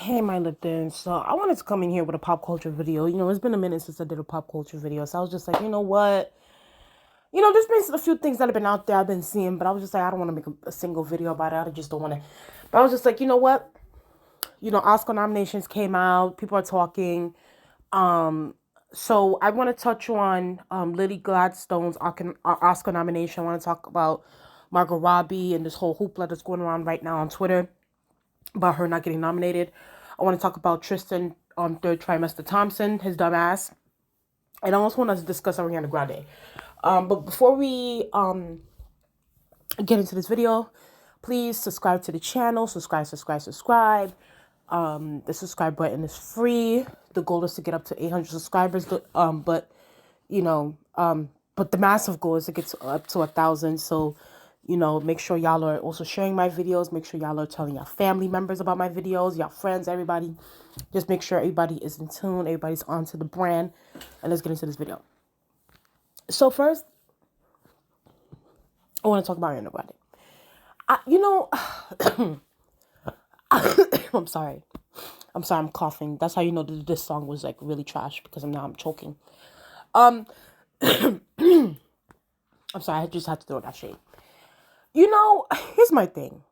Hey, my Lipton. So I wanted to come in here with a pop culture video. It's been a minute since I did a pop culture video. So I was just like, you know what? There's been a few things that have been out there I've been seeing, but I was just like, I don't want to make a single video about it. I just don't want to. But I was just like, you know what? Oscar nominations came out. People are talking. So I want to touch on Lily Gladstone's Oscar nomination. I want to talk about Margot Robbie and this whole hoopla that's going around right now on Twitter about her not getting nominated. I want to talk about Tristan on third trimester Thompson, his dumb ass. And I also want to discuss Ariana Grande. But before we get into this video, please subscribe to the channel. Subscribe. The subscribe button is free. The goal is to get up to 800 subscribers. But the massive goal is to get up to 1,000. So, make sure y'all are also sharing my videos. Make sure y'all are telling your family members about my videos, your friends, everybody. Just make sure everybody is in tune. Everybody's onto the brand. And let's get into this video. So first, I want to talk about Ariana Grande. I'm sorry. I'm coughing. That's how you know that this song was like really trash because I'm choking. I'm sorry. I just had to throw that shade. Here's my thing.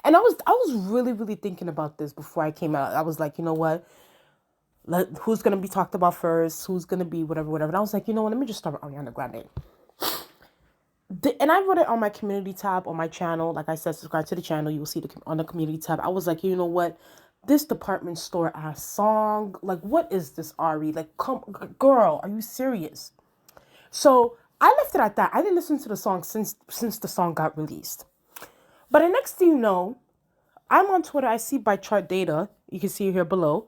And I was really, really thinking about this before I came out. I was like, you know what? Who's going to be talked about first? Who's going to be whatever. And I was like, you know what? Let me just start with Ariana Grande. And I wrote it on my community tab on my channel. Like I said, subscribe to the channel. You will see on the community tab. I was like, you know what? This department store ass song. Like, what is this, Ari? Like, girl, are you serious? So I left it at that. I didn't listen to the song since the song got released. But the next thing you know, I'm on Twitter. I see by chart data, you can see here below,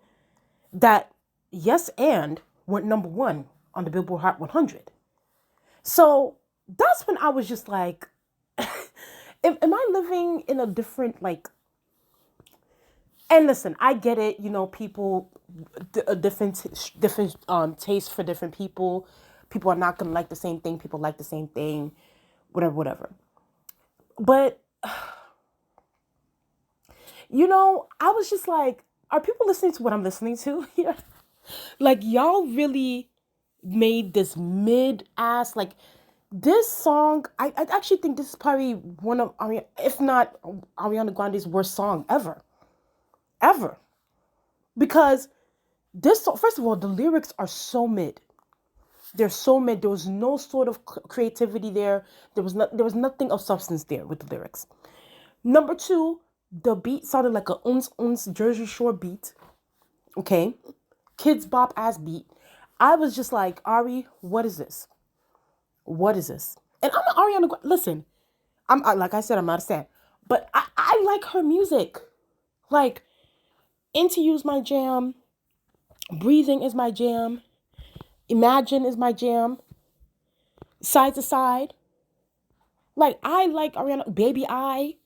that Yes and went number 1 on the Billboard Hot 100. So that's when I was just like, am I living in a different, like, and listen, I get it, people, a different taste for different people. People are not going to like the same thing. People like the same thing, whatever. But, I was just like, are people listening to what I'm listening to here? Like, y'all really made this mid-ass, like, this song, I actually think this is probably one of, if not Ariana Grande's worst song ever. Ever. Because this song, first of all, the lyrics are so mid. They're so mid. There was no sort of creativity there. There was nothing of substance there with the lyrics. Number 2, the beat sounded like a uns Jersey Shore beat. Okay? Kids Bop ass beat. I was just like, Ari, what is this? What is this? And I'm an Ariana Grande. Listen, like I said, I'm not a fan. But I like her music. Like, Into You's my jam. Breathing is my jam. Imagine is my jam. Side to Side. Like, I like Ariana. Baby I.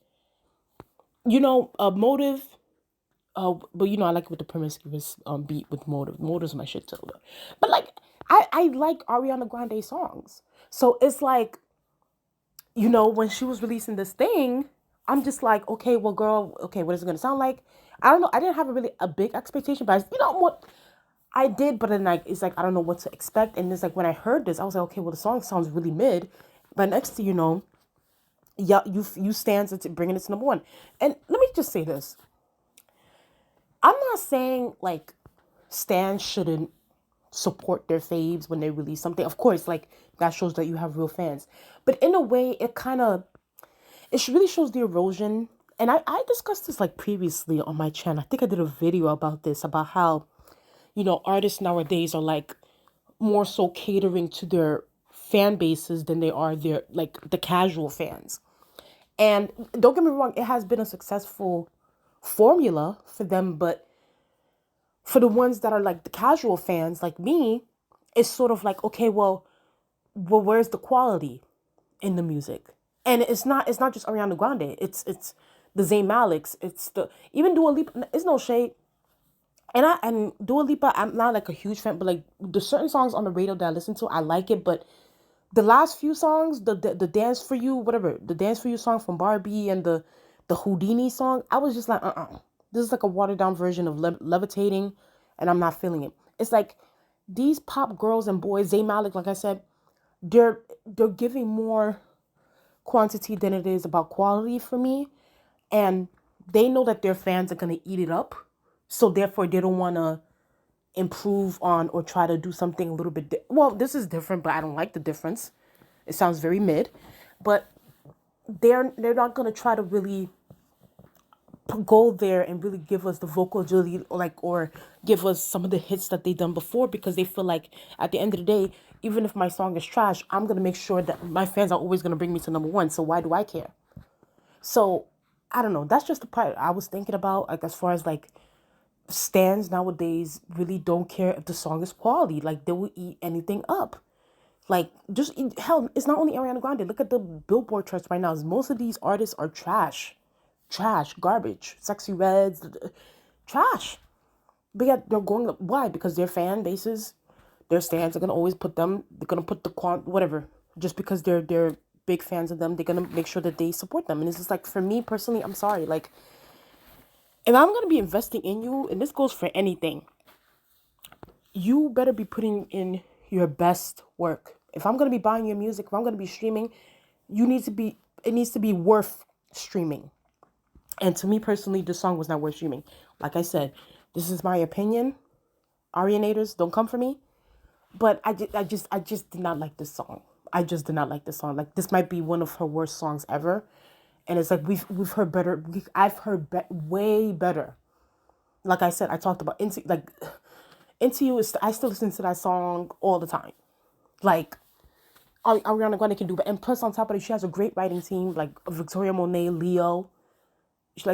Motive. But I like it with the promiscuous beat with Motive. Motive's my shit too. But like, I like Ariana Grande songs. So it's like, when she was releasing this thing, I'm just like, okay, well, girl, okay, what is it going to sound like? I don't know. I didn't have a big expectation, but what I did, but then like, it's like, I don't know what to expect. And it's like, when I heard this, I was like, okay, well, the song sounds really mid. But next thing you know, yeah, you stands to bringing it to number 1. And let me just say this. I'm not saying like stans shouldn't support their faves when they release something. Of course, like that shows that you have real fans. But in a way, it really shows the erosion. And I discussed this like previously on my channel. I think I did a video about this, about how, artists nowadays are like more so catering to their fan bases than they are their like the casual fans. And don't get me wrong, it has been a successful formula for them, but for the ones that are like the casual fans like me, it's sort of like, okay, well where's the quality in the music? And it's not just Ariana Grande, it's the Zayn Maliks, it's the even Dua Lipa. It's no shade, and Dua Lipa, I'm not like a huge fan, but like the certain songs on the radio that I listen to, I like it. But the last few songs, the Dance for You, whatever, the Dance for You song from Barbie and the the Houdini song, I was just like, this is like a watered down version of levitating, and I'm not feeling it. It's like these pop girls and boys, Zayn Malik, like I said, they're giving more quantity than it is about quality for me, and they know that their fans are gonna eat it up, so therefore they don't want to improve on or try to do something a little bit well, this is different, but I don't like the difference. It sounds very mid, but they're not gonna try to really go there and really give us the vocal agility, or give us some of the hits that they done before, because they feel like at the end of the day, even if my song is trash, I'm gonna make sure that my fans are always gonna bring me to number one. So why do I care? So I don't know. That's just the part I was thinking about. Like, as far as like stands nowadays really don't care if the song is quality. Like, they will eat anything up. Like, just hell, it's not only Ariana Grande. Look at the Billboard charts right now. Most of these artists are trash, garbage, sexy reds, trash. But yet they're going up. Why? Because their fan bases, their stands are gonna always put them. They're gonna put the whatever. Just because they're big fans of them, they're gonna make sure that they support them. And it's just like, for me personally, I'm sorry. Like, if I'm gonna be investing in you, and this goes for anything, you better be putting in your best work. If I'm gonna be buying your music, if I'm gonna be streaming, it needs to be worth streaming. And to me personally, this song was not worth streaming. Like I said, this is my opinion. Arianators, don't come for me. But I just did not like this song. I just did not like this song. Like, this might be one of her worst songs ever. And it's like, we've heard better. I've heard way better. Like I said, I talked about Into You is, I still listen to that song all the time. Like, Ariana Grande can do, but and plus on top of it, she has a great writing team, like Victoria Monet, Leo.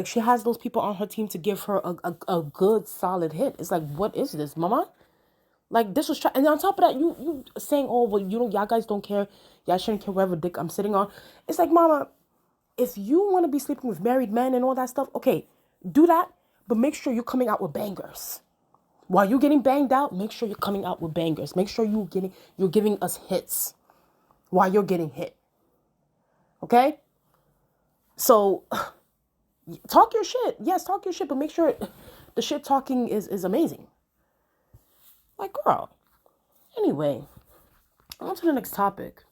She has those people on her team to give her a good solid hit. It's like, what is this, mama? Like, this was and on top of that, you saying, oh well, y'all guys don't care, y'all shouldn't care whatever dick I'm sitting on. It's like, mama, if you want to be sleeping with married men and all that stuff, okay, do that, but make sure you're coming out with bangers. While you're getting banged out, make sure you're coming out with bangers. Make sure you're giving us hits while you're getting hit. Okay? So talk your shit. Yes, talk your shit, but make sure the shit talking is amazing. Like, girl. Anyway, on to the next topic.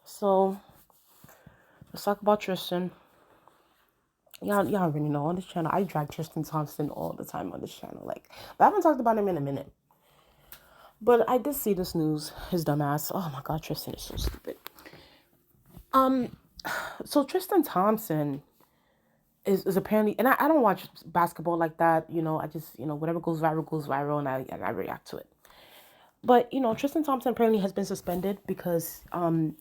So, let's talk about Tristan. Y'all already know, on this channel, I drag Tristan Thompson all the time on this channel. Like, but I haven't talked about him in a minute. But I did see this news. His dumbass. Oh my God, Tristan is so stupid. So Tristan Thompson is apparently, and I don't watch basketball like that. I just, whatever goes viral, and I react to it. But, Tristan Thompson apparently has been suspended because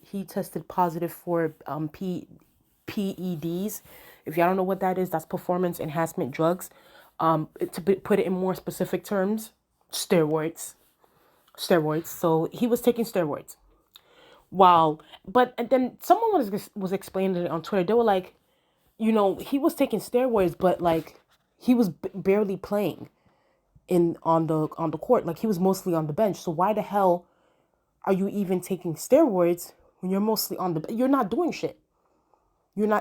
he tested positive for PEDs. If y'all don't know what that is, that's performance enhancement drugs. Put it in more specific terms, steroids. So he was taking steroids. Wow. And then someone was explaining it on Twitter. They were like, he was taking steroids, but like he was barely playing on the court. Like, he was mostly on the bench. So why the hell are you even taking steroids when you're mostly on the you're not doing shit. You're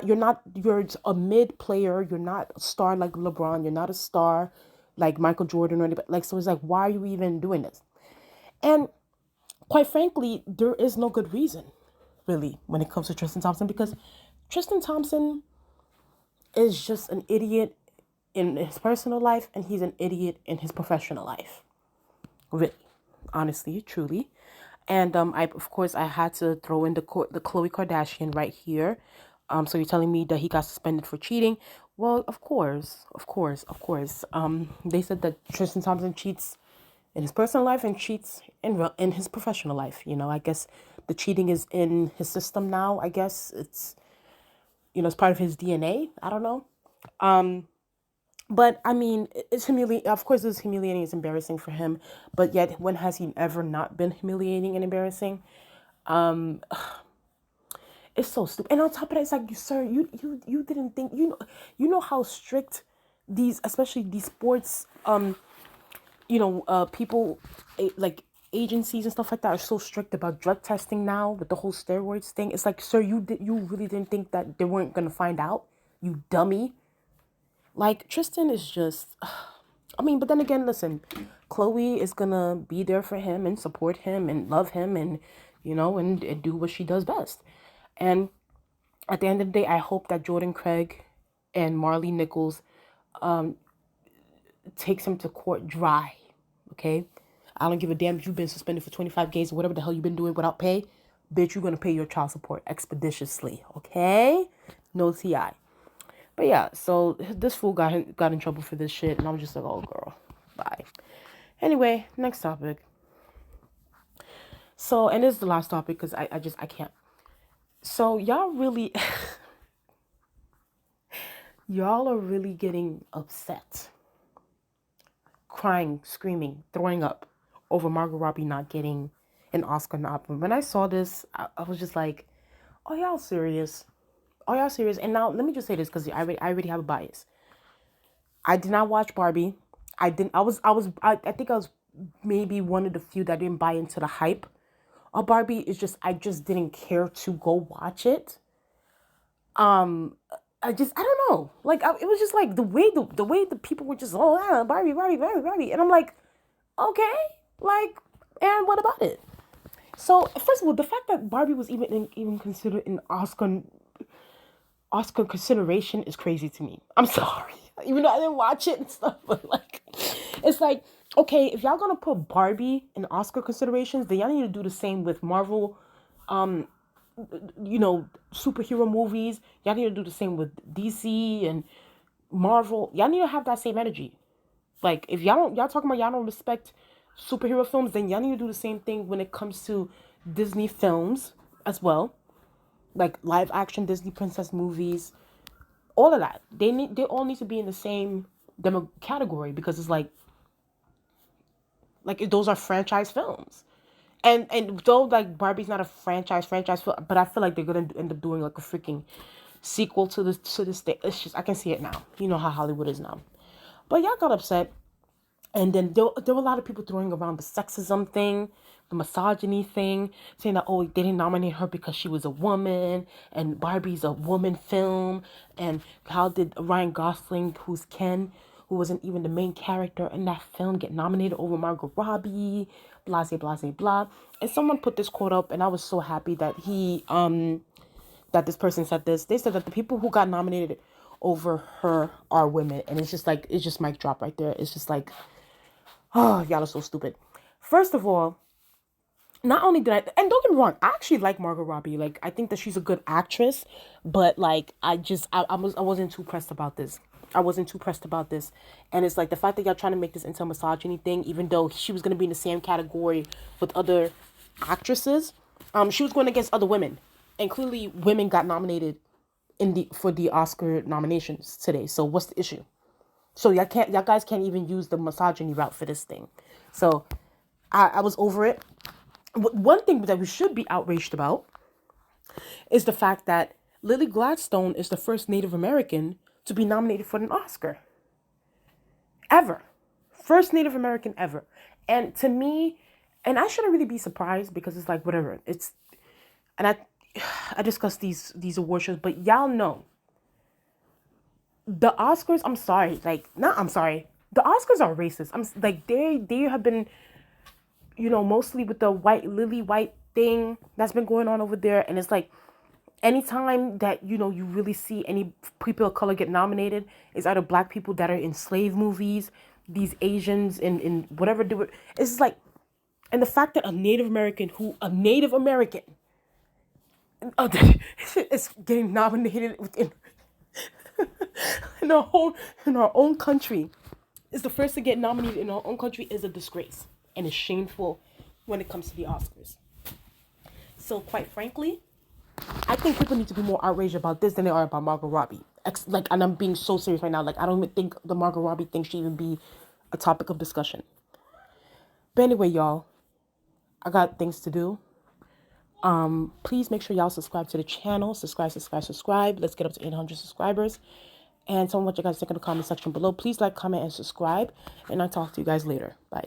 a mid player. You're not a star like LeBron. You're not a star like Michael Jordan or anybody. Like, so it's like, why are you even doing this? And quite frankly, there is no good reason, really, when it comes to Tristan Thompson, because Tristan Thompson is just an idiot in his personal life, and he's an idiot in his professional life. Really, honestly, truly. And of course, I had to throw in the Khloe Kardashian right here. So you're telling me that he got suspended for cheating? Well, of course. They said that Tristan Thompson cheats in his personal life and cheats in his professional life. I guess the cheating is in his system now. I guess it's part of his DNA. I don't know. But I mean, it's humiliating. Of course, it's humiliating. It's embarrassing for him. But yet, when has he ever not been humiliating and embarrassing? It's so stupid. And on top of that, it's like, sir, you didn't think, you know how strict especially these sports, people, like agencies and stuff like that are so strict about drug testing now with the whole steroids thing. It's like, sir, you really didn't think that they weren't gonna find out, you dummy. Like, Tristan is just, I mean, but then again, listen, Chloe is gonna be there for him and support him and love him and, and do what she does best. And at the end of the day, I hope that Jordan Craig and Marley Nichols takes him to court dry, okay? I don't give a damn if you've been suspended for 25 days or whatever the hell you've been doing without pay. Bitch, you're gonna pay your child support expeditiously, okay? No TI. But yeah, so this fool got in trouble for this shit, and I'm just like, oh girl, bye. Anyway, next topic. So, and this is the last topic because I can't. So y'all really, y'all are really getting upset, crying, screaming, throwing up over Margot Robbie not getting an Oscar nod. When I saw this, I was just like, are y'all serious? Are y'all serious? And now let me just say this because I already have a bias. I did not watch Barbie. I think I was maybe one of the few that didn't buy into the hype of Barbie. It's just I just didn't care to go watch it. I don't know. Like it was just like the way the people were just Barbie, and I'm like, okay, like, and what about it? So first of all, the fact that Barbie was even considered an Oscar consideration is crazy to me. I'm sorry, even though I didn't watch it and stuff, but like, it's like, okay, if y'all gonna put Barbie in Oscar considerations, then y'all need to do the same with Marvel, superhero movies. Y'all need to do the same with DC and Marvel. Y'all need to have that same energy. Like, if y'all talking about y'all don't respect superhero films, then y'all need to do the same thing when it comes to Disney films as well. Like live action Disney princess movies, all of that. They all need to be in the same demo category because it's like those are franchise films. And though like Barbie's not a franchise film, but I feel like they're gonna end up doing like a freaking sequel to this thing. It's just I can see it now. You know how Hollywood is now. But y'all got upset. And then there were a lot of people throwing around the sexism thing, the misogyny thing, saying that, oh, they didn't nominate her because she was a woman, and Barbie's a woman film, and how did Ryan Gosling, who's Ken, who wasn't even the main character in that film, get nominated over Margot Robbie, blah, blah, blah, blah. And someone put this quote up, and I was so happy that that this person said this. They said that the people who got nominated over her are women, and it's just mic drop right there. It's just like, oh, y'all are so stupid. First of all, not only did and don't get me wrong, I actually like Margot Robbie. Like, I think that she's a good actress, but like, I wasn't too pressed about this. I wasn't too pressed about this. And it's like the fact that y'all trying to make this into a misogyny thing, even though she was going to be in the same category with other actresses, she was going against other women. And clearly women got nominated for the Oscar nominations today. So what's the issue? So y'all guys can't even use the misogyny route for this thing. So I was over it. One thing that we should be outraged about is the fact that Lily Gladstone is the first Native American to be nominated for an Oscar. Ever. First Native American ever. And to me, and I shouldn't really be surprised because it's like, whatever. And I discussed these award shows, but y'all know the Oscars, I'm sorry. The Oscars are racist. They have been, mostly with the white thing that's been going on over there. And it's like, anytime that, you really see any people of color get nominated, it's either black people that are in slave movies, these Asians in whatever do it. It's just like, and the fact that a Native American is getting nominated in our own country, is the first to get nominated in our own country, is a disgrace and is shameful when it comes to the Oscars. So quite frankly, I think people need to be more outraged about this than they are about Margot Robbie. And I'm being so serious right now. Like, I don't even think the Margot Robbie thing should even be a topic of discussion. But anyway, y'all, I got things to do. Please make sure y'all subscribe to the channel. Subscribe. Let's get up to 800 subscribers. And tell me what you guys think in the comment section below. Please like, comment, and subscribe. And I'll talk to you guys later. Bye.